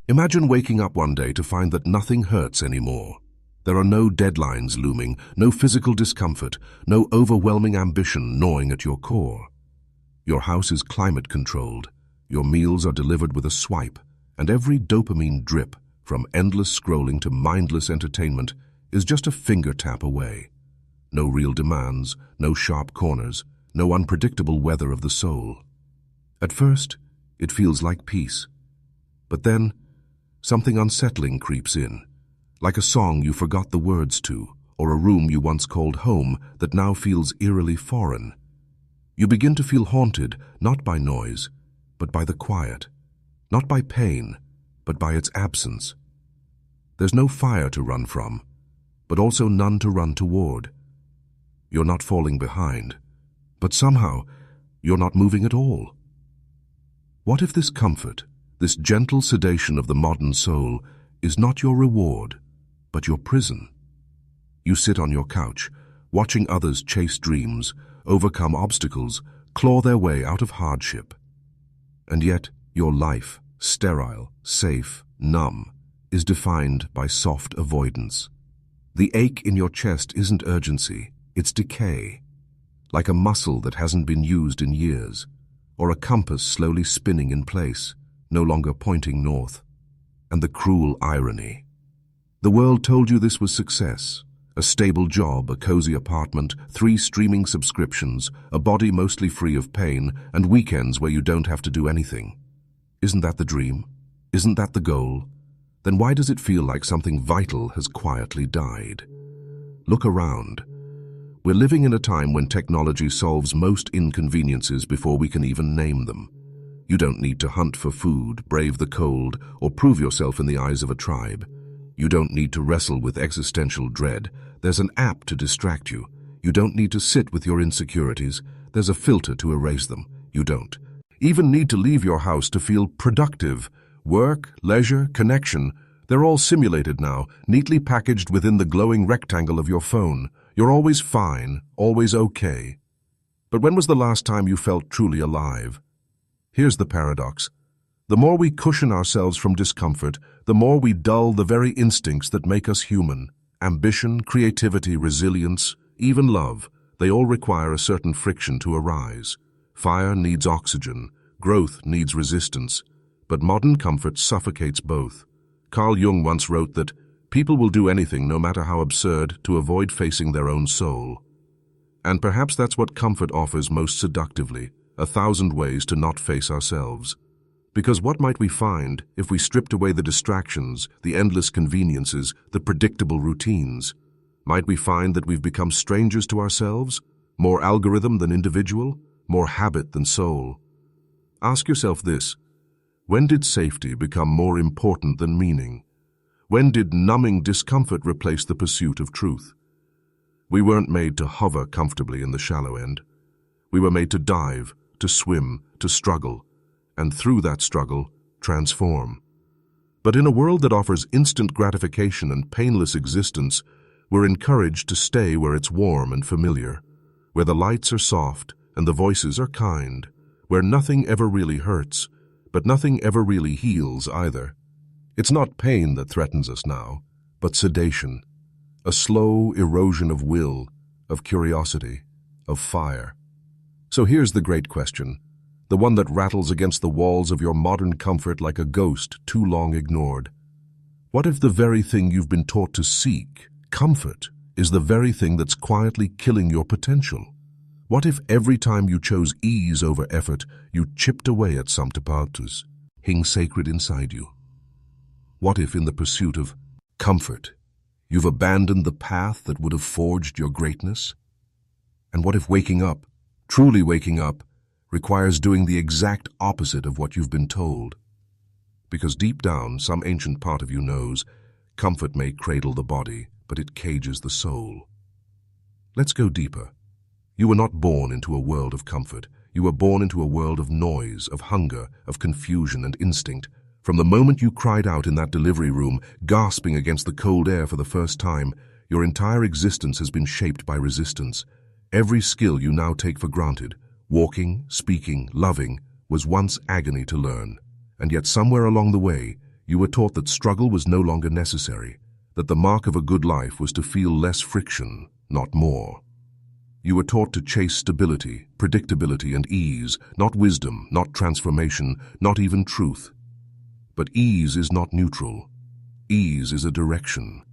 Imagine waking up one day to find that nothing hurts anymore. There are no deadlines looming, no physical discomfort, no overwhelming ambition gnawing at your core. Your house is climate-controlled, your meals are delivered with a swipe, and every dopamine drip, from endless scrolling to mindless entertainment, is just a finger tap away. No real demands, no sharp corners, no unpredictable weather of the soul. At first, it feels like peace. But then, something unsettling creeps in, like a song you forgot the words to, or a room you once called home that now feels eerily foreign. You begin to feel haunted, not by noise, but by the quiet, not by pain, but by its absence. There's no fire to run from, but also none to run toward. You're not falling behind, but somehow you're not moving at all. What if this comfort, this gentle sedation of the modern soul, is not your reward, but your prison? You sit on your couch, watching others chase dreams, overcome obstacles, claw their way out of hardship. And yet, your life, sterile, safe, numb, is defined by soft avoidance. The ache in your chest isn't urgency, it's decay, like a muscle that hasn't been used in years, or a compass slowly spinning in place, no longer pointing north. And the cruel irony. The world told you this was success. A stable job, a cozy apartment, 3 streaming subscriptions, a body mostly free of pain, and weekends where you don't have to do anything. Isn't that the dream? Isn't that the goal? Then why does it feel like something vital has quietly died? Look around. We're living in a time when technology solves most inconveniences before we can even name them. You don't need to hunt for food, brave the cold, or prove yourself in the eyes of a tribe. You don't need to wrestle with existential dread. There's an app to distract you. You don't need to sit with your insecurities. There's a filter to erase them. You don't even need to leave your house to feel productive. Work, leisure, connection, they're all simulated now, neatly packaged within the glowing rectangle of your phone. You're always fine, always okay. But when was the last time you felt truly alive? Here's the paradox. The more we cushion ourselves from discomfort, the more we dull the very instincts that make us human. Ambition, creativity, resilience, even love, they all require a certain friction to arise. Fire needs oxygen, growth needs resistance, but modern comfort suffocates both. Carl Jung once wrote that people will do anything, no matter how absurd, to avoid facing their own soul. And perhaps that's what comfort offers most seductively, 1,000 ways to not face ourselves. Because what might we find if we stripped away the distractions, the endless conveniences, the predictable routines? Might we find that we've become strangers to ourselves, more algorithm than individual, more habit than soul? Ask yourself this: when did safety become more important than meaning? When did numbing discomfort replace the pursuit of truth? We weren't made to hover comfortably in the shallow end. We were made to dive, to swim, to struggle, and through that struggle, transform. But in a world that offers instant gratification and painless existence, we're encouraged to stay where it's warm and familiar, where the lights are soft and the voices are kind, where nothing ever really hurts, but nothing ever really heals either. It's not pain that threatens us now, but sedation, a slow erosion of will, of curiosity, of fire. So here's the great question, the one that rattles against the walls of your modern comfort like a ghost too long ignored. What if the very thing you've been taught to seek, comfort, is the very thing that's quietly killing your potential? What if every time you chose ease over effort, you chipped away at some tapatus, hing sacred inside you? What if in the pursuit of comfort, you've abandoned the path that would have forged your greatness? And what if waking up, truly waking up, requires doing the exact opposite of what you've been told? Because deep down, some ancient part of you knows, comfort may cradle the body, but it cages the soul. Let's go deeper. You were not born into a world of comfort. You were born into a world of noise, of hunger, of confusion and instinct. From the moment you cried out in that delivery room, gasping against the cold air for the first time, your entire existence has been shaped by resistance. Every skill you now take for granted, walking, speaking, loving, was once agony to learn. And yet somewhere along the way, You were taught that struggle was no longer necessary, that the mark of a good life was to feel less friction, not more. You were taught to chase stability, predictability, and ease, not wisdom, not transformation, not even truth. But ease is not neutral. Ease is a direction,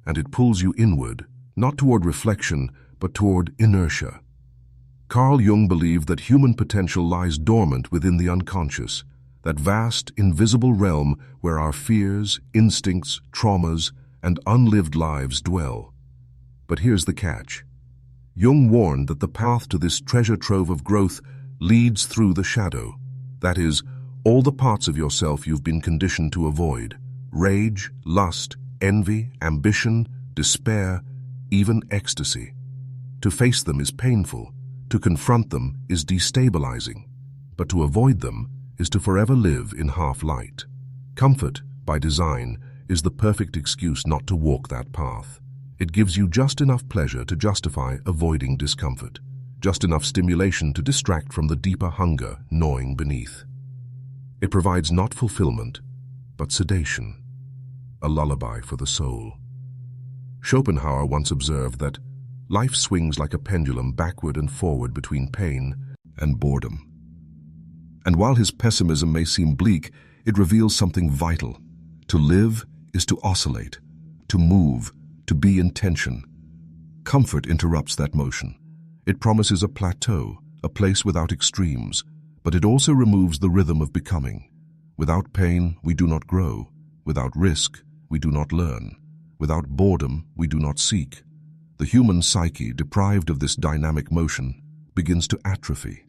and it pulls you inward, not toward reflection, but toward inertia. Carl Jung believed that human potential lies dormant within the unconscious, that vast, invisible realm where our fears, instincts, traumas, and unlived lives dwell. But here's the catch. Jung warned that the path to this treasure trove of growth leads through the shadow. That is, all the parts of yourself you've been conditioned to avoid. Rage, lust, envy, ambition, despair, even ecstasy. To face them is painful. To confront them is destabilizing. But to avoid them is to forever live in half-light. Comfort, by design, is the perfect excuse not to walk that path. It gives you just enough pleasure to justify avoiding discomfort, just enough stimulation to distract from the deeper hunger gnawing beneath. It provides not fulfillment, but sedation, a lullaby for the soul. Schopenhauer once observed that life swings like a pendulum backward and forward between pain and boredom. And while his pessimism may seem bleak, it reveals something vital. To live is to oscillate, to move, to be in tension. Comfort interrupts that motion. It promises a plateau, a place without extremes, but it also removes the rhythm of becoming. Without pain, we do not grow. Without risk, we do not learn. Without boredom, we do not seek. The human psyche, deprived of this dynamic motion, begins to atrophy.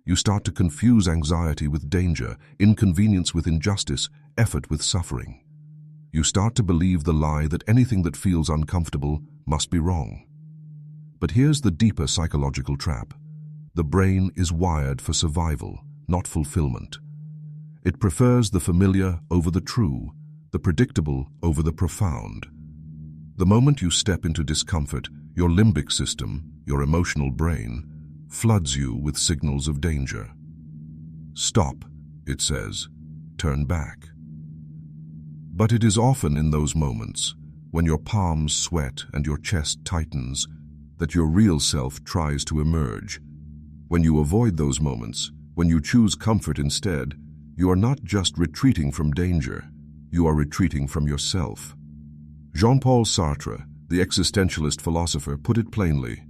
You start to confuse anxiety with danger, inconvenience with injustice, effort with suffering. You start to believe the lie that anything that feels uncomfortable must be wrong. But here's the deeper psychological trap. The brain is wired for survival, not fulfillment. It prefers the familiar over the true, the predictable over the profound. The moment you step into discomfort, your limbic system, your emotional brain, floods you with signals of danger. Stop, it says. Turn back. But it is often in those moments, when your palms sweat and your chest tightens, that your real self tries to emerge. When you avoid those moments, when you choose comfort instead, you are not just retreating from danger, you are retreating from yourself. Jean-Paul Sartre, the existentialist philosopher, put it plainly.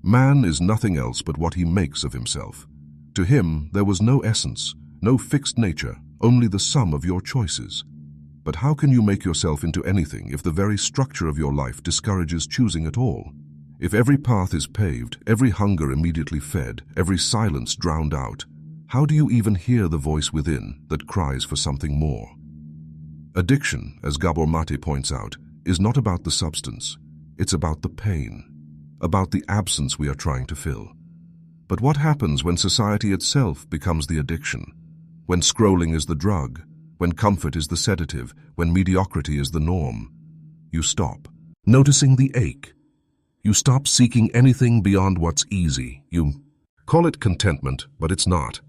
Man is nothing else but what he makes of himself. To him, there was no essence, no fixed nature, only the sum of your choices. But how can you make yourself into anything if the very structure of your life discourages choosing at all? If every path is paved, every hunger immediately fed, every silence drowned out, how do you even hear the voice within that cries for something more? Addiction, as Gabor Mate points out, is not about the substance. It's about the pain, about the absence we are trying to fill. But what happens when society itself becomes the addiction? When scrolling is the drug? When comfort is the sedative? When mediocrity is the norm? You stop, noticing the ache. You stop seeking anything beyond what's easy. You call it contentment, but it's not.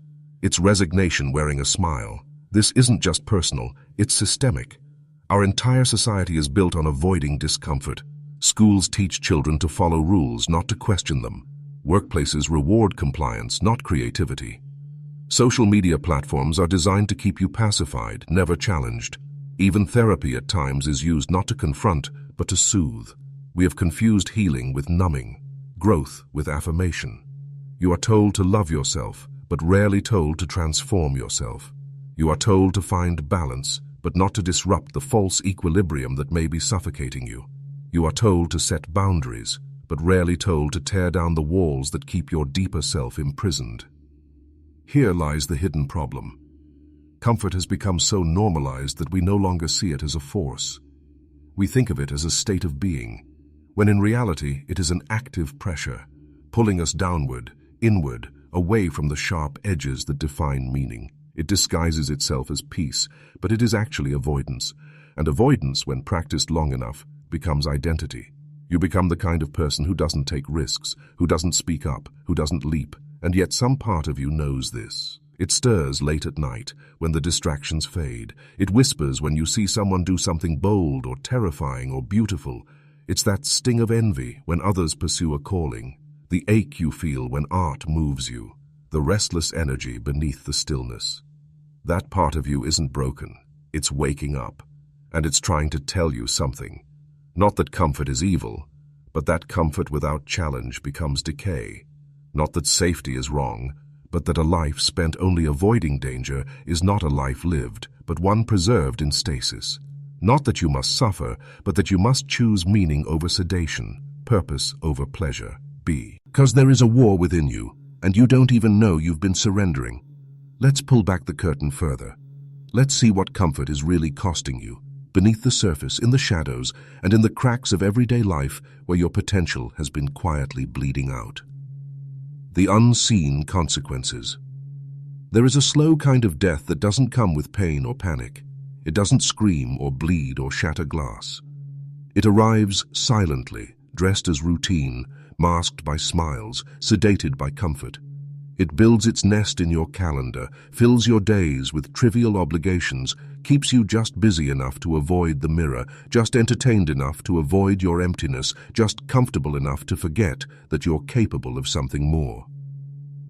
It's resignation wearing a smile. This isn't just personal, it's systemic. Our entire society is built on avoiding discomfort. Schools teach children to follow rules, not to question them. Workplaces reward compliance, not creativity. Social media platforms are designed to keep you pacified, never challenged. Even therapy at times is used not to confront, but to soothe. We have confused healing with numbing, growth with affirmation. You are told to love yourself, but rarely told to transform yourself. You are told to find balance, but not to disrupt the false equilibrium that may be suffocating you. You are told to set boundaries, but rarely told to tear down the walls that keep your deeper self imprisoned. Here lies the hidden problem. Comfort has become so normalized that we no longer see it as a force. We think of it as a state of being, when in reality it is an active pressure, pulling us downward, inward, away from the sharp edges that define meaning. It disguises itself as peace, but it is actually avoidance. And avoidance, when practiced long enough, becomes identity. You become the kind of person who doesn't take risks, who doesn't speak up, who doesn't leap, and yet some part of you knows this. It stirs late at night, when the distractions fade. It whispers when you see someone do something bold or terrifying or beautiful. It's that sting of envy when others pursue a calling, the ache you feel when art moves you, the restless energy beneath the stillness. That part of you isn't broken. It's waking up, and it's trying to tell you something. Not that comfort is evil, but that comfort without challenge becomes decay. Not that safety is wrong, but that a life spent only avoiding danger is not a life lived, but one preserved in stasis. Not that you must suffer, but that you must choose meaning over sedation, purpose over pleasure. Because there is a war within you, and you don't even know you've been surrendering. Let's pull back the curtain further. Let's see what comfort is really costing you, beneath the surface, in the shadows, and in the cracks of everyday life where your potential has been quietly bleeding out. The unseen consequences. There is a slow kind of death that doesn't come with pain or panic. It doesn't scream or bleed or shatter glass. It arrives silently, dressed as routine, masked by smiles, sedated by comfort. It builds its nest in your calendar, fills your days with trivial obligations, keeps you just busy enough to avoid the mirror, just entertained enough to avoid your emptiness, just comfortable enough to forget that you're capable of something more.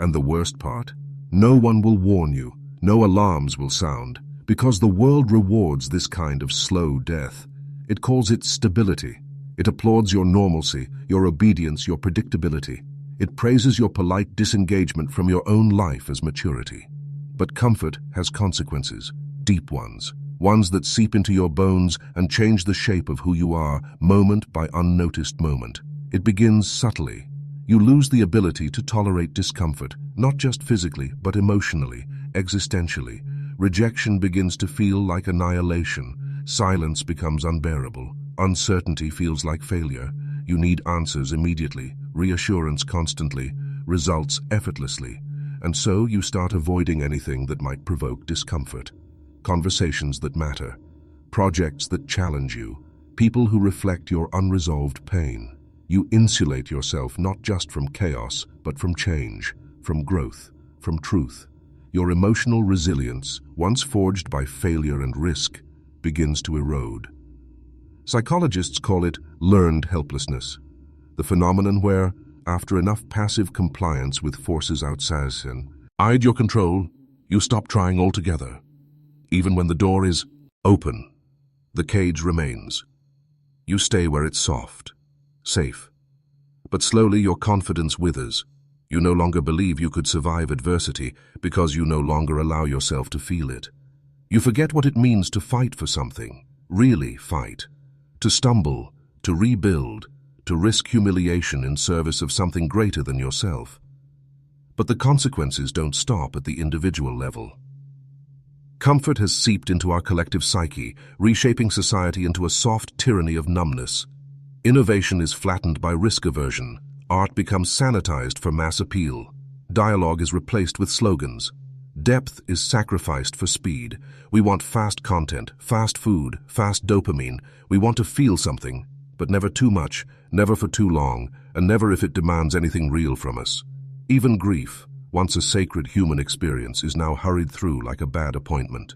And the worst part? No one will warn you, no alarms will sound, because the world rewards this kind of slow death. It calls it stability. It applauds your normalcy, your obedience, your predictability. It praises your polite disengagement from your own life as maturity. But comfort has consequences, deep ones, ones that seep into your bones and change the shape of who you are, moment by unnoticed moment. It begins subtly. You lose the ability to tolerate discomfort, not just physically, but emotionally, existentially. Rejection begins to feel like annihilation. Silence becomes unbearable. Uncertainty feels like failure. You need answers immediately, reassurance constantly, results effortlessly. And so you start avoiding anything that might provoke discomfort. Conversations that matter, projects that challenge you, people who reflect your unresolved pain. You insulate yourself not just from chaos, but from change, from growth, from truth. Your emotional resilience, once forged by failure and risk, begins to erode. Psychologists call it learned helplessness, the phenomenon where, after enough passive compliance with forces outside your control, you stop trying altogether. Even when the door is open, the cage remains. You stay where it's soft, safe. But slowly your confidence withers. You no longer believe you could survive adversity because you no longer allow yourself to feel it. You forget what it means to fight for something, really fight. To stumble, to rebuild, to risk humiliation in service of something greater than yourself. But the consequences don't stop at the individual level. Comfort has seeped into our collective psyche, reshaping society into a soft tyranny of numbness. Innovation is flattened by risk aversion. Art becomes sanitized for mass appeal. Dialogue is replaced with slogans. Depth is sacrificed for speed. We want fast content, fast food, fast dopamine. We want to feel something, but never too much, never for too long, and never if it demands anything real from us. Even grief, once a sacred human experience, is now hurried through like a bad appointment.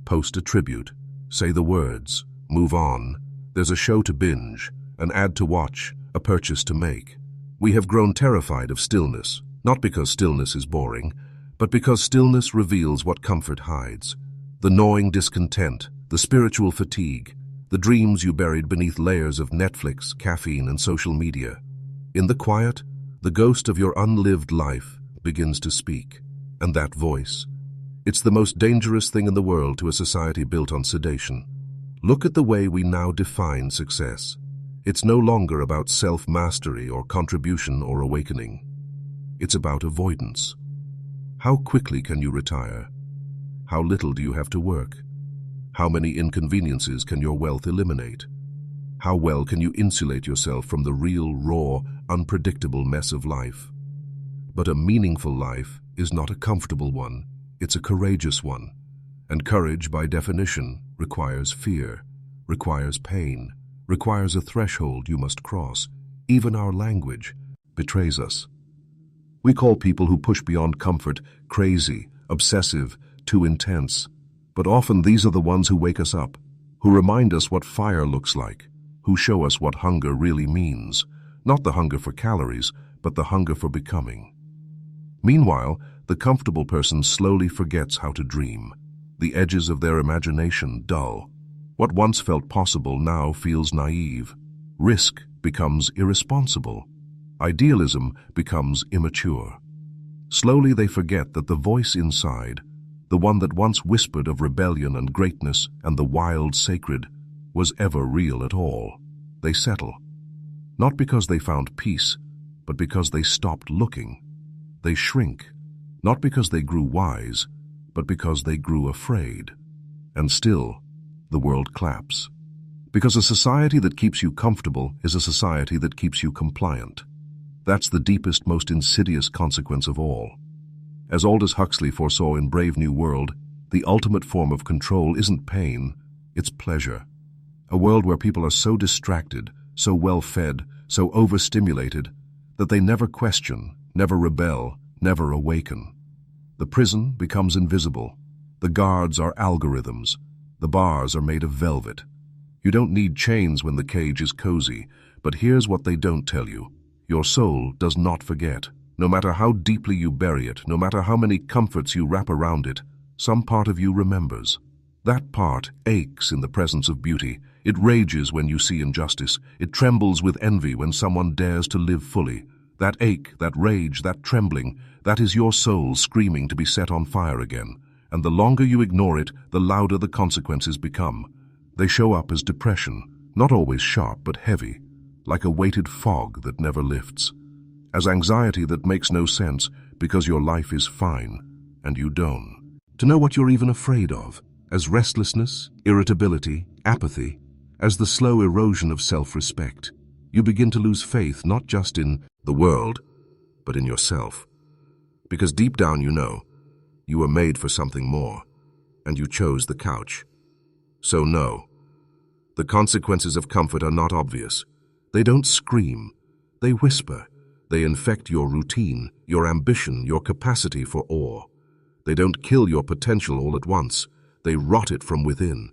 Post a tribute, say the words, move on. There's a show to binge, an ad to watch, a purchase to make. We have grown terrified of stillness, not because stillness is boring, but because stillness reveals what comfort hides. The gnawing discontent, the spiritual fatigue, the dreams you buried beneath layers of Netflix, caffeine, and social media. In the quiet, the ghost of your unlived life begins to speak. And that voice, it's the most dangerous thing in the world to a society built on sedation. Look at the way we now define success. It's no longer about self-mastery or contribution or awakening. It's about avoidance. How quickly can you retire? How little do you have to work? How many inconveniences can your wealth eliminate? How well can you insulate yourself from the real, raw, unpredictable mess of life? But a meaningful life is not a comfortable one, it's a courageous one. And courage, by definition, requires fear, requires pain, requires a threshold you must cross. Even our language betrays us. We call people who push beyond comfort crazy, obsessive, too intense. But often these are the ones who wake us up, who remind us what fire looks like, who show us what hunger really means, not the hunger for calories, but the hunger for becoming. Meanwhile, the comfortable person slowly forgets how to dream. The edges of their imagination dull. What once felt possible now feels naive. Risk becomes irresponsible. Idealism becomes immature. Slowly they forget that the voice inside, the one that once whispered of rebellion and greatness and the wild sacred, was ever real at all. They settle. Not because they found peace, but because they stopped looking. They shrink, not because they grew wise, but because they grew afraid. And still, the world claps. Because a society that keeps you comfortable is a society that keeps you compliant. That's the deepest, most insidious consequence of all. As Aldous Huxley foresaw in Brave New World, the ultimate form of control isn't pain, it's pleasure. A world where people are so distracted, so well-fed, so overstimulated, that they never question, never rebel, never awaken. The prison becomes invisible. The guards are algorithms. The bars are made of velvet. You don't need chains when the cage is cozy, but here's what they don't tell you. Your soul does not forget. No matter how deeply you bury it, no matter how many comforts you wrap around it, some part of you remembers. That part aches in the presence of beauty. It rages when you see injustice. It trembles with envy when someone dares to live fully. That ache, that rage, that trembling, that is your soul screaming to be set on fire again. And the longer you ignore it, the louder the consequences become. They show up as depression, not always sharp but heavy, like a weighted fog that never lifts. As anxiety that makes no sense because your life is fine and you don't. To know what you're even afraid of, as restlessness, irritability, apathy, as the slow erosion of self-respect. You begin to lose faith not just in the world, but in yourself. Because deep down you know, you were made for something more, and you chose the couch. So no, the consequences of comfort are not obvious. They don't scream, they whisper. They infect your routine, your ambition, your capacity for awe. They don't kill your potential all at once, they rot it from within.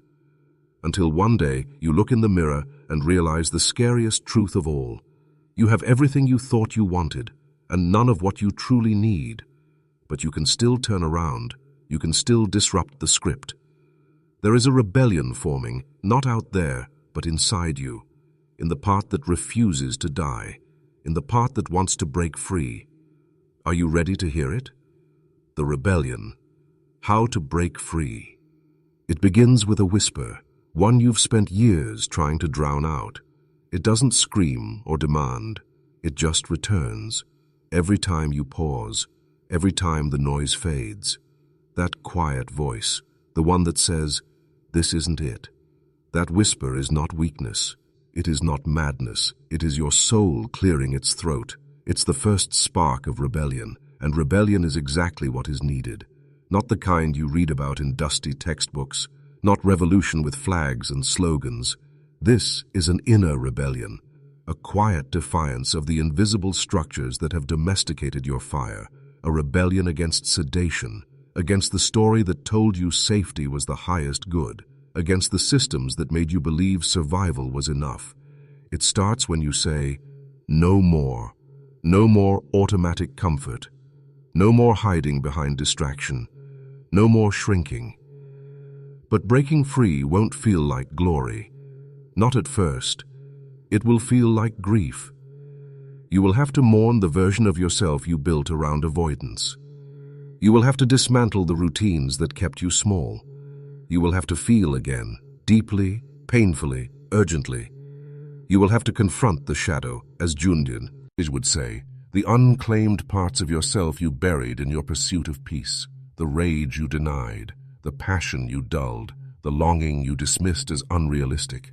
Until one day you look in the mirror and realize the scariest truth of all. You have everything you thought you wanted, and none of what you truly need. But you can still turn around, you can still disrupt the script. There is a rebellion forming, not out there, but inside you, in the part that refuses to die, in the part that wants to break free. Are you ready to hear it? The rebellion. How to break free. It begins with a whisper, one you've spent years trying to drown out. It doesn't scream or demand, it just returns. Every time you pause, every time the noise fades. That quiet voice, the one that says, "This isn't it." That whisper is not weakness. It is not madness. It is your soul clearing its throat. It's the first spark of rebellion, and rebellion is exactly what is needed. Not the kind you read about in dusty textbooks, not revolution with flags and slogans. This is an inner rebellion, a quiet defiance of the invisible structures that have domesticated your fire, a rebellion against sedation, against the story that told you safety was the highest good, against the systems that made you believe survival was enough. It starts when you say, no more. No more automatic comfort. No more hiding behind distraction. No more shrinking. But breaking free won't feel like glory. Not at first. It will feel like grief. You will have to mourn the version of yourself you built around avoidance. You will have to dismantle the routines that kept you small. You will have to feel again, deeply, painfully, urgently. You will have to confront the shadow, as Jundian would say, the unclaimed parts of yourself you buried in your pursuit of peace, the rage you denied, the passion you dulled, the longing you dismissed as unrealistic.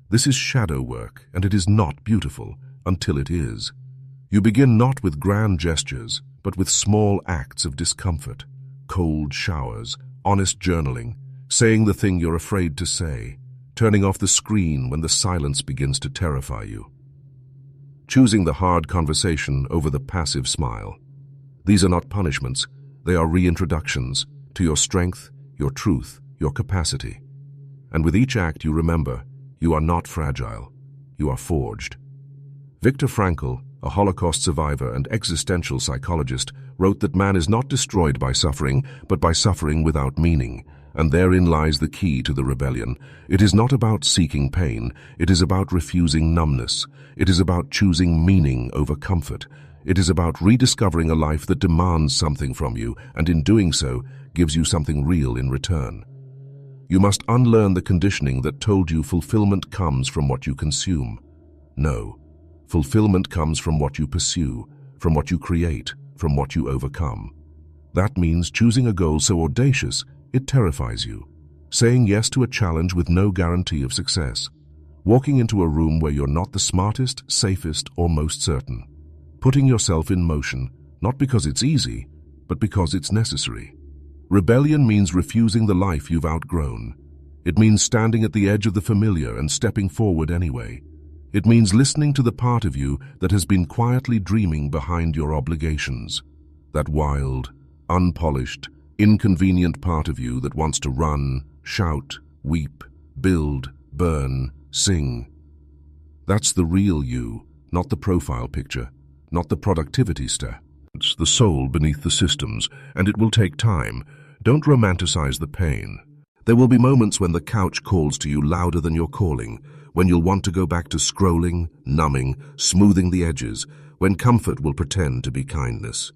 This is shadow work, and it is not beautiful until it is. You begin not with grand gestures, but with small acts of discomfort, cold showers, honest journaling, saying the thing you're afraid to say, turning off the screen when the silence begins to terrify you. Choosing the hard conversation over the passive smile. These are not punishments, They are reintroductions to your strength, your truth, your capacity. And with each act you remember, you are not fragile, you are forged. Viktor Frankl, a Holocaust survivor and existential psychologist, wrote that man is not destroyed by suffering, but by suffering without meaning. And therein lies the key to the rebellion. It is not about seeking pain. It is about refusing numbness. It is about choosing meaning over comfort. It is about rediscovering a life that demands something from you, and in doing so, gives you something real in return. You must unlearn the conditioning that told you fulfillment comes from what you consume. No, fulfillment comes from what you pursue, from what you create, from what you overcome. That means choosing a goal so audacious it terrifies you, saying yes to a challenge with no guarantee of success, walking into a room where you're not the smartest, safest, or most certain, putting yourself in motion, not because it's easy, but because it's necessary. Rebellion means refusing the life you've outgrown. It means standing at the edge of the familiar and stepping forward anyway. It means listening to the part of you that has been quietly dreaming behind your obligations, that wild, unpolished, inconvenient part of you that wants to run, shout, weep, build, burn, sing. That's the real you, not the profile picture, not the productivity stat. It's the soul beneath the systems, and it will take time. Don't romanticize the pain. There will be moments when the couch calls to you louder than your calling, when you'll want to go back to scrolling, numbing, smoothing the edges, when comfort will pretend to be kindness.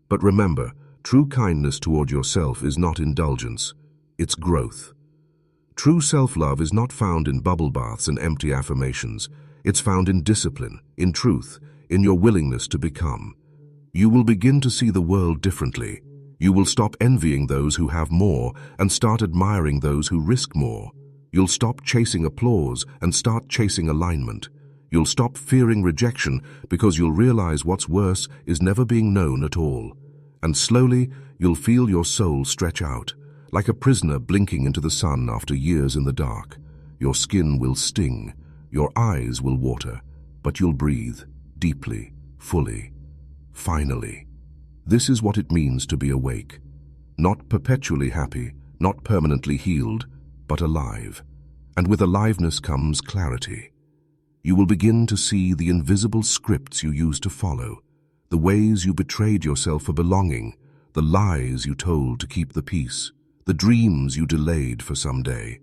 But remember, true kindness toward yourself is not indulgence, it's growth. True self-love is not found in bubble baths and empty affirmations. It's found in discipline, in truth, in your willingness to become. You will begin to see the world differently. You will stop envying those who have more and start admiring those who risk more. You'll stop chasing applause and start chasing alignment. You'll stop fearing rejection because you'll realize what's worse is never being known at all. And slowly, you'll feel your soul stretch out, like a prisoner blinking into the sun after years in the dark. Your skin will sting, your eyes will water, but you'll breathe, deeply, fully, finally. This is what it means to be awake. Not perpetually happy, not permanently healed, but alive. And with aliveness comes clarity. You will begin to see the invisible scripts you used to follow, the ways you betrayed yourself for belonging, the lies you told to keep the peace, the dreams you delayed for some day.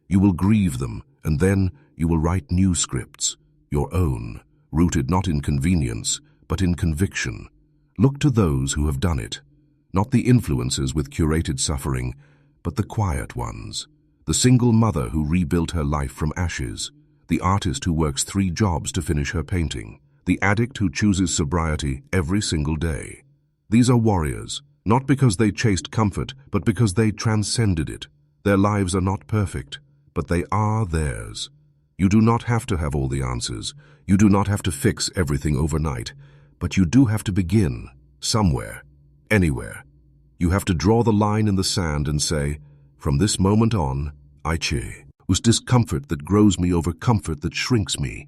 You will grieve them, and then you will write new scripts, your own, rooted not in convenience, but in conviction. Look to those who have done it, not the influencers with curated suffering, but the quiet ones, the single mother who rebuilt her life from ashes, the artist who works 3 jobs to finish her painting, the addict who chooses sobriety every single day. These are warriors, not because they chased comfort, but because they transcended it. Their lives are not perfect, but they are theirs. You do not have to have all the answers. You do not have to fix everything overnight, but you do have to begin somewhere, anywhere. You have to draw the line in the sand and say, from this moment on, I choose discomfort that grows me over comfort that shrinks me.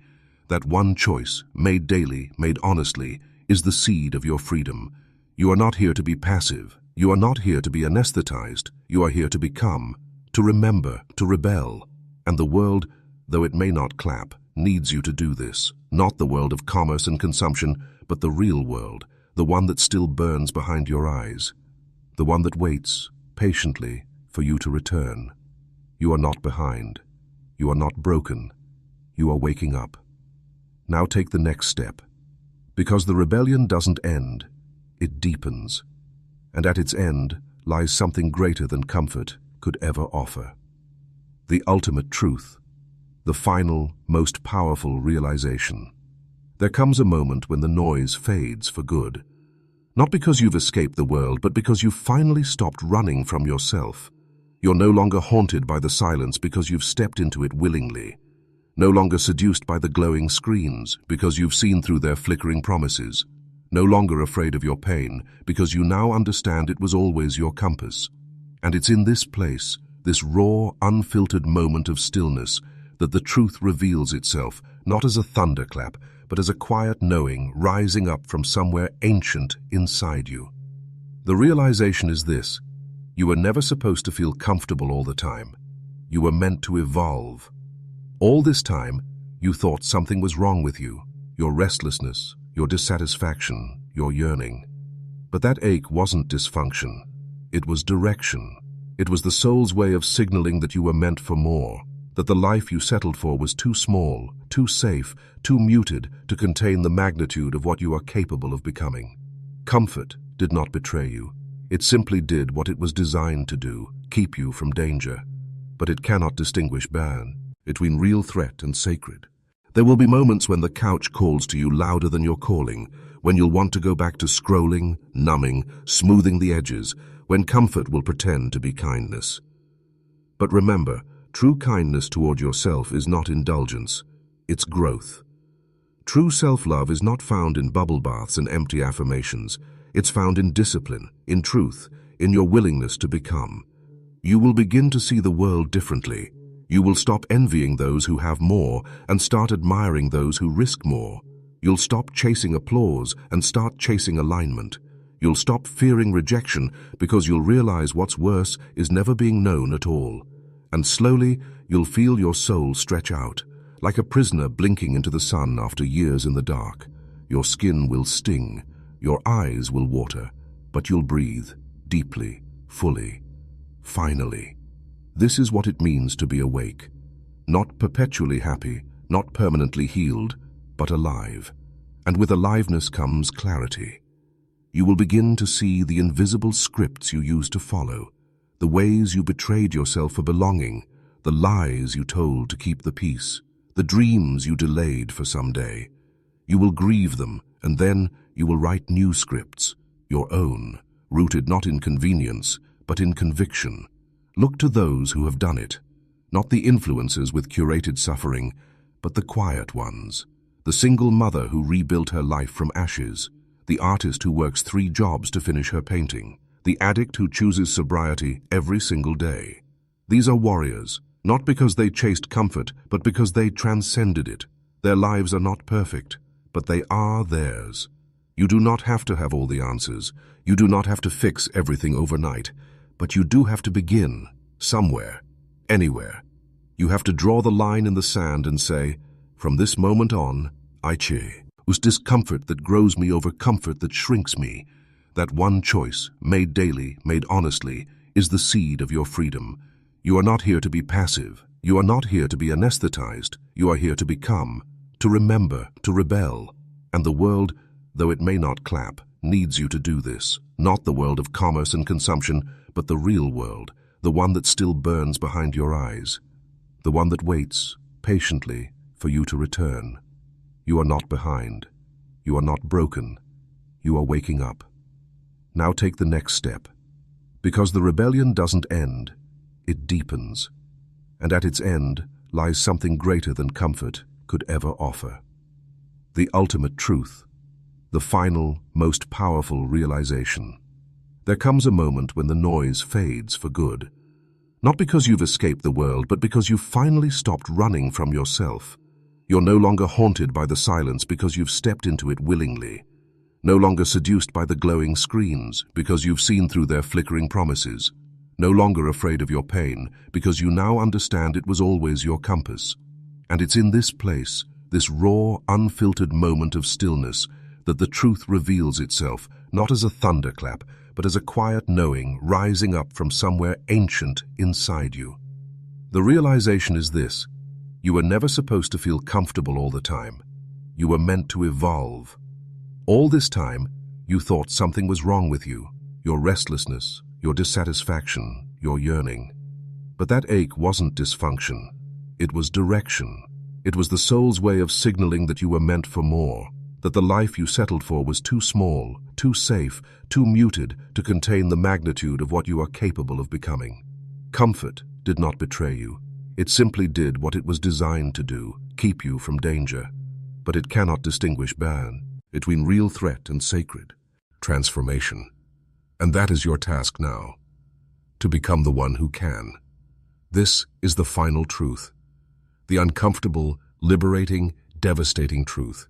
That one choice, made daily, made honestly, is the seed of your freedom. You are not here to be passive. You are not here to be anesthetized. You are here to become, to remember, to rebel. And the world, though it may not clap, needs you to do this. Not the world of commerce and consumption, but the real world, the one that still burns behind your eyes, the one that waits patiently for you to return. You are not behind. You are not broken. You are waking up. Now take the next step, because the rebellion doesn't end, it deepens, and at its end lies something greater than comfort could ever offer. The ultimate truth, the final, most powerful realization. There comes a moment when the noise fades for good, not because you've escaped the world, but because you've finally stopped running from yourself. You're no longer haunted by the silence because you've stepped into it willingly. No longer seduced by the glowing screens because you've seen through their flickering promises. No longer afraid of your pain because you now understand it was always your compass. And it's in this place, this raw, unfiltered moment of stillness, that the truth reveals itself, not as a thunderclap, but as a quiet knowing rising up from somewhere ancient inside you. The realization is this: you were never supposed to feel comfortable all the time. You were meant to evolve. All this time, you thought something was wrong with you, your restlessness, your dissatisfaction, your yearning. But that ache wasn't dysfunction. It was direction. It was the soul's way of signaling that you were meant for more, that the life you settled for was too small, too safe, too muted to contain the magnitude of what you are capable of becoming. Comfort did not betray you. It simply did what it was designed to do, keep you from danger. But it cannot distinguish between real threat and sacred. There will be moments when the couch calls to you louder than your calling, when you'll want to go back to scrolling, numbing, smoothing the edges, when comfort will pretend to be kindness. But remember, true kindness toward yourself is not indulgence, it's growth. True self-love is not found in bubble baths and empty affirmations. It's found in discipline, in truth, in your willingness to become. You will begin to see the world differently. You will stop envying those who have more and start admiring those who risk more. You'll stop chasing applause and start chasing alignment. You'll stop fearing rejection because you'll realize what's worse is never being known at all. And slowly, you'll feel your soul stretch out, like a prisoner blinking into the sun after years in the dark. Your skin will sting, your eyes will water, but you'll breathe deeply, fully, finally. This is what it means to be awake. Not perpetually happy, not permanently healed, but alive. And with aliveness comes clarity. You will begin to see the invisible scripts you used to follow, the ways you betrayed yourself for belonging, the lies you told to keep the peace, the dreams you delayed for some day. You will grieve them, and then you will write new scripts, your own, rooted not in convenience, but in conviction. Look to those who have done it, not the influencers with curated suffering, but the quiet ones, the single mother who rebuilt her life from ashes, the artist who works 3 jobs to finish her painting, the addict who chooses sobriety every single day. These are warriors, not because they chased comfort, but because they transcended it. Their lives are not perfect, but they are theirs. You do not have to have all the answers. You do not have to fix everything overnight, but you do have to begin somewhere, anywhere. You have to draw the line in the sand and say, from this moment on, I choose discomfort that grows me over comfort that shrinks me. That one choice, made daily, made honestly, is the seed of your freedom. You are not here to be passive. You are not here to be anesthetized. You are here to become, to remember, to rebel. And the world, though it may not clap, needs you to do this. Not the world of commerce and consumption, but the real world, the one that still burns behind your eyes, the one that waits patiently for you to return. You are not behind. You are not broken. You are waking up. Now take the next step. Because the rebellion doesn't end, it deepens. And at its end lies something greater than comfort could ever offer. The ultimate truth, the final, most powerful realization. There comes a moment when the noise fades for good. Not because you've escaped the world, but because you've finally stopped running from yourself. You're no longer haunted by the silence because you've stepped into it willingly. No longer seduced by the glowing screens because you've seen through their flickering promises. No longer afraid of your pain because you now understand it was always your compass. And it's in this place, this raw, unfiltered moment of stillness, that the truth reveals itself, not as a thunderclap, but as a quiet knowing rising up from somewhere ancient inside you. The realization is this: you were never supposed to feel comfortable all the time. You were meant to evolve. All this time, you thought something was wrong with you, your restlessness, your dissatisfaction, your yearning. But that ache wasn't dysfunction. It was direction. It was the soul's way of signaling that you were meant for more, that the life you settled for was too small, too safe, too muted to contain the magnitude of what you are capable of becoming. Comfort did not betray you. It simply did what it was designed to do, keep you from danger. But it cannot distinguish between real threat and sacred transformation. And that is your task now, to become the one who can. This is the final truth, the uncomfortable, liberating, devastating truth.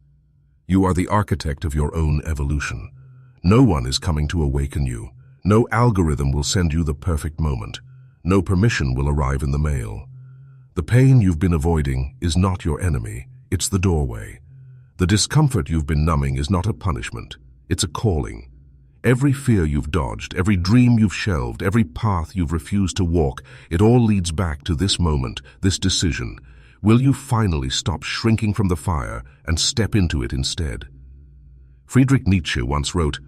You are the architect of your own evolution. No one is coming to awaken you. No algorithm will send you the perfect moment. No permission will arrive in the mail. The pain you've been avoiding is not your enemy, it's the doorway. The discomfort you've been numbing is not a punishment, it's a calling. Every fear you've dodged, every dream you've shelved, every path you've refused to walk, it all leads back to this moment, this decision. Will you finally stop shrinking from the fire and step into it instead? Friedrich Nietzsche once wrote,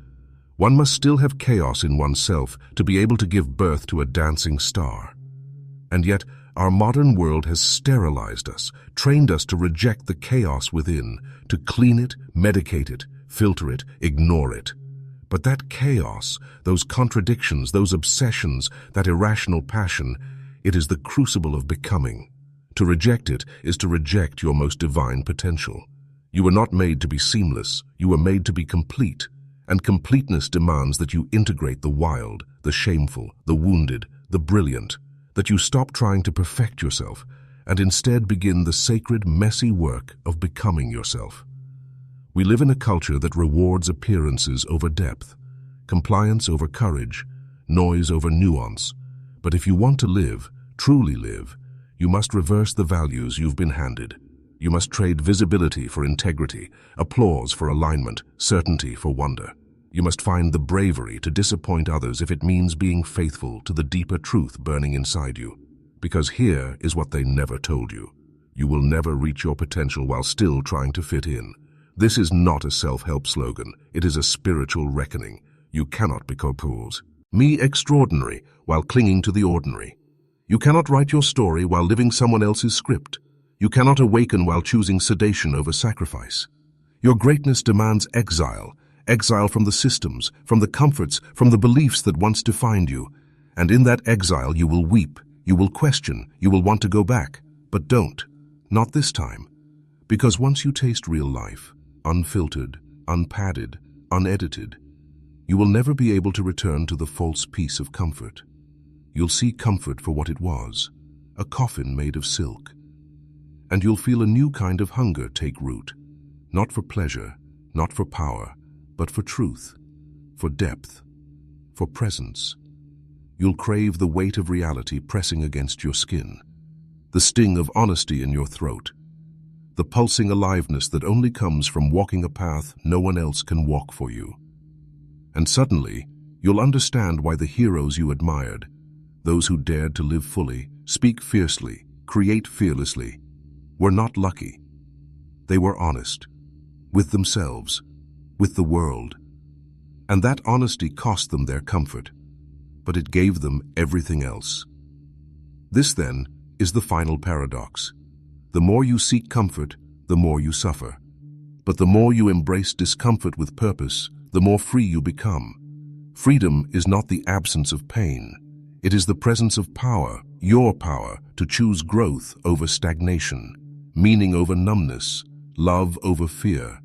"One must still have chaos in oneself to be able to give birth to a dancing star." And yet, our modern world has sterilized us, trained us to reject the chaos within, to clean it, medicate it, filter it, ignore it. But that chaos, those contradictions, those obsessions, that irrational passion, it is the crucible of becoming. To reject it is to reject your most divine potential. You were not made to be seamless, you were made to be complete. And completeness demands that you integrate the wild, the shameful, the wounded, the brilliant, that you stop trying to perfect yourself and instead begin the sacred, messy work of becoming yourself. We live in a culture that rewards appearances over depth, compliance over courage, noise over nuance. But if you want to live, truly live, you must reverse the values you've been handed. You must trade visibility for integrity, applause for alignment, certainty for wonder. You must find the bravery to disappoint others if it means being faithful to the deeper truth burning inside you. Because here is what they never told you. You will never reach your potential while still trying to fit in. This is not a self-help slogan. It is a spiritual reckoning. You cannot be compose. Me extraordinary while clinging to the ordinary. You cannot write your story while living someone else's script. You cannot awaken while choosing sedation over sacrifice. Your greatness demands exile. Exile from the systems, from the comforts, from the beliefs that once defined you. And in that exile you will weep, you will question, you will want to go back. But don't. Not this time. Because once you taste real life, unfiltered, unpadded, unedited, you will never be able to return to the false peace of comfort. You'll see comfort for what it was, a coffin made of silk. And you'll feel a new kind of hunger take root, not for pleasure, not for power, but for truth, for depth, for presence. You'll crave the weight of reality pressing against your skin, the sting of honesty in your throat, the pulsing aliveness that only comes from walking a path no one else can walk for you. And suddenly, you'll understand why the heroes you admired, those who dared to live fully, speak fiercely, create fearlessly, were not lucky. They were honest, with themselves, with the world. And that honesty cost them their comfort, but it gave them everything else. This, then, is the final paradox. The more you seek comfort, the more you suffer. But the more you embrace discomfort with purpose, the more free you become. Freedom is not the absence of pain. It is the presence of power, your power, to choose growth over stagnation, meaning over numbness, love over fear.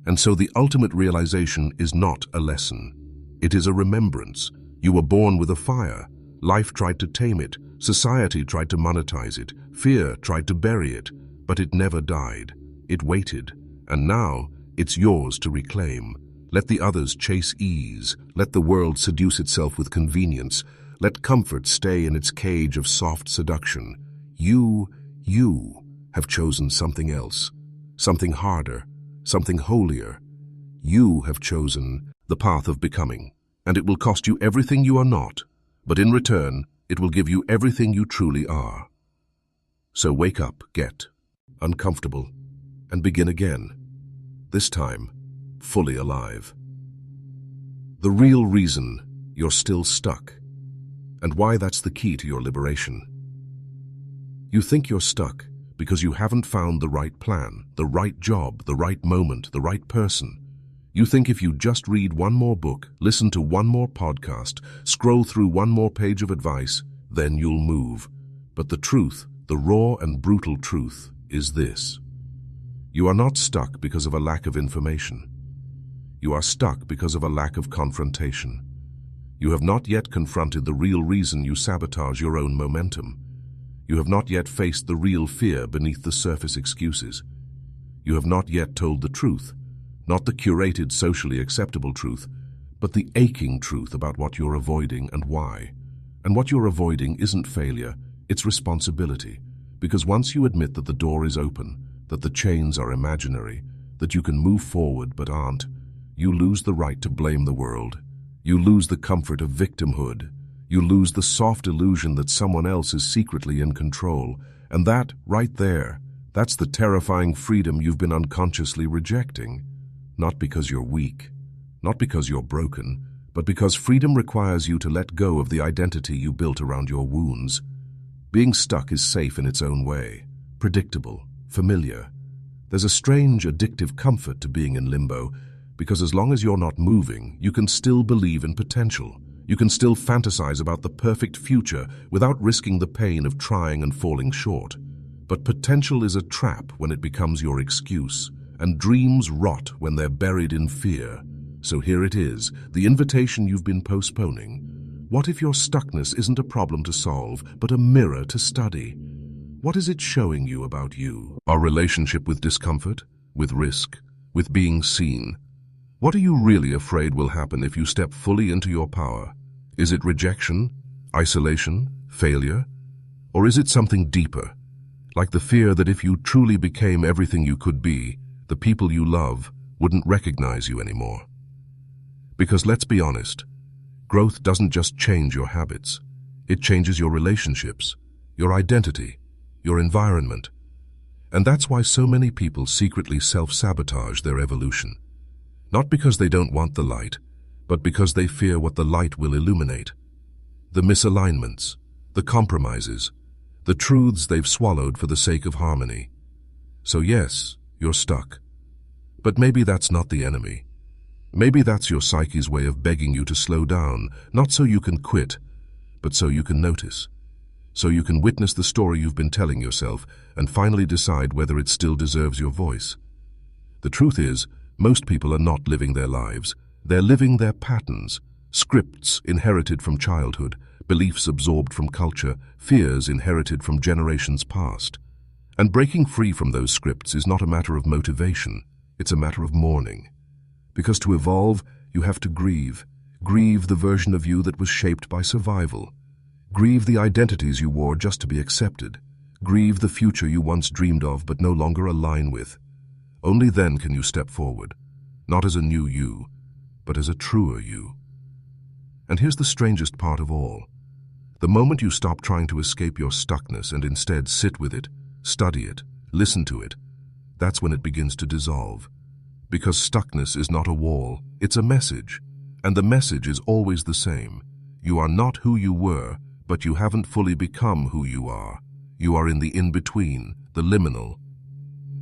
And so the ultimate realization is not a lesson. It is a remembrance. You were born with a fire. Life tried to tame it. Society tried to monetize it. Fear tried to bury it. But it never died. It waited. And now it's yours to reclaim. Let the others chase ease. Let the world seduce itself with convenience. Let comfort stay in its cage of soft seduction. You have chosen something else. Something harder. Something holier. You have chosen the path of becoming, and it will cost you everything you are not, but in return, it will give you everything you truly are. So wake up, get uncomfortable, and begin again, this time fully alive. The real reason you're still stuck, and why that's the key to your liberation. You think you're stuck because you haven't found the right plan, the right job, the right moment, the right person. You think if you just read one more book, listen to one more podcast, scroll through one more page of advice, then you'll move. But the truth, the raw and brutal truth, is this. You are not stuck because of a lack of information. You are stuck because of a lack of confrontation. You have not yet confronted the real reason you sabotage your own momentum. You have not yet faced the real fear beneath the surface excuses. You have not yet told the truth, not the curated, socially acceptable truth, but the aching truth about what you're avoiding and why. And what you're avoiding isn't failure, it's responsibility. Because once you admit that the door is open, that the chains are imaginary, that you can move forward but aren't, you lose the right to blame the world. You lose the comfort of victimhood. You lose the soft illusion that someone else is secretly in control. And that, right there, that's the terrifying freedom you've been unconsciously rejecting. Not because you're weak, not because you're broken, but because freedom requires you to let go of the identity you built around your wounds. Being stuck is safe in its own way, predictable, familiar. There's a strange, addictive comfort to being in limbo, because as long as you're not moving, you can still believe in potential. You can still fantasize about the perfect future without risking the pain of trying and falling short. But potential is a trap when it becomes your excuse, and dreams rot when they're buried in fear. So here it is, the invitation you've been postponing. What if your stuckness isn't a problem to solve, but a mirror to study? What is it showing you about you? Our relationship with discomfort, with risk, with being seen. What are you really afraid will happen if you step fully into your power? Is it rejection, isolation, failure? Or is it something deeper, like the fear that if you truly became everything you could be, the people you love wouldn't recognize you anymore? Because let's be honest, growth doesn't just change your habits. It changes your relationships, your identity, your environment. And that's why so many people secretly self-sabotage their evolution. Not because they don't want the light, but because they fear what the light will illuminate. The misalignments, the compromises, the truths they've swallowed for the sake of harmony. So yes, you're stuck. But maybe that's not the enemy. Maybe that's your psyche's way of begging you to slow down, not so you can quit, but so you can notice. So you can witness the story you've been telling yourself and finally decide whether it still deserves your voice. The truth is, most people are not living their lives. They're living their patterns, scripts inherited from childhood, beliefs absorbed from culture, fears inherited from generations past. And breaking free from those scripts is not a matter of motivation, it's a matter of mourning. Because to evolve, you have to grieve. Grieve the version of you that was shaped by survival. Grieve the identities you wore just to be accepted. Grieve the future you once dreamed of but no longer align with. Only then can you step forward, not as a new you, but as a truer you. And here's the strangest part of all. The moment you stop trying to escape your stuckness and instead sit with it, study it, listen to it, that's when it begins to dissolve. Because stuckness is not a wall, it's a message. And the message is always the same. You are not who you were, but you haven't fully become who you are. You are in the in-between, the liminal,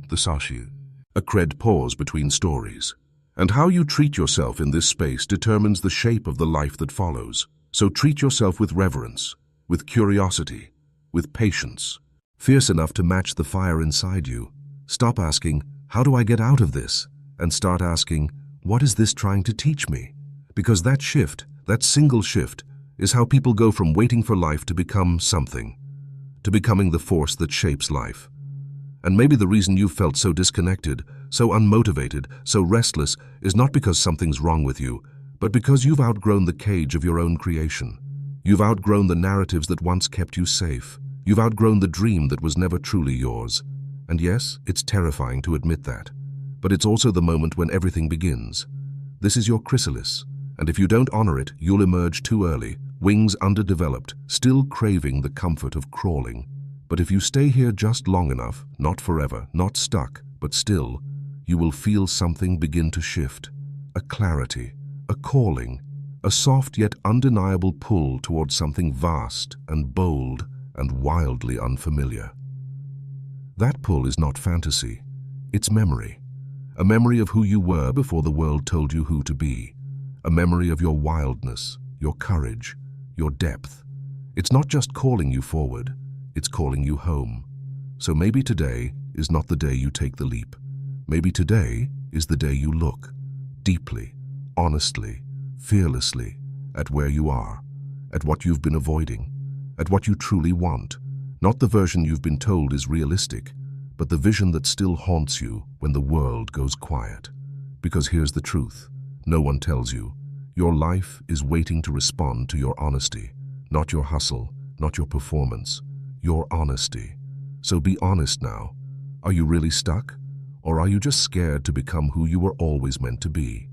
the sashi, a cred pause between stories. And how you treat yourself in this space determines the shape of the life that follows. So treat yourself with reverence, with curiosity, with patience. Fierce enough to match the fire inside you. Stop asking, how do I get out of this? And start asking, what is this trying to teach me? Because that shift, that single shift, is how people go from waiting for life to become something, to becoming the force that shapes life. And maybe the reason you've felt so disconnected, so unmotivated, so restless is not because something's wrong with you, but because you've outgrown the cage of your own creation. You've outgrown the narratives that once kept you safe. You've outgrown the dream that was never truly yours. And yes, it's terrifying to admit that. But it's also the moment when everything begins. This is your chrysalis, and if you don't honor it, you'll emerge too early, wings underdeveloped, still craving the comfort of crawling. But if you stay here just long enough, not forever, not stuck, but still, you will feel something begin to shift. A clarity, a calling, a soft yet undeniable pull towards something vast and bold and wildly unfamiliar. That pull is not fantasy, it's memory. A memory of who you were before the world told you who to be. A memory of your wildness, your courage, your depth. It's not just calling you forward, it's calling you home. So maybe today is not the day you take the leap. Maybe today is the day you look deeply, honestly, fearlessly at where you are, at what you've been avoiding, at what you truly want. Not the version you've been told is realistic, but the vision that still haunts you when the world goes quiet. Because here's the truth. No one tells you. Your life is waiting to respond to your honesty, not your hustle, not your performance, your honesty. So be honest now. Are you really stuck? Or are you just scared to become who you were always meant to be?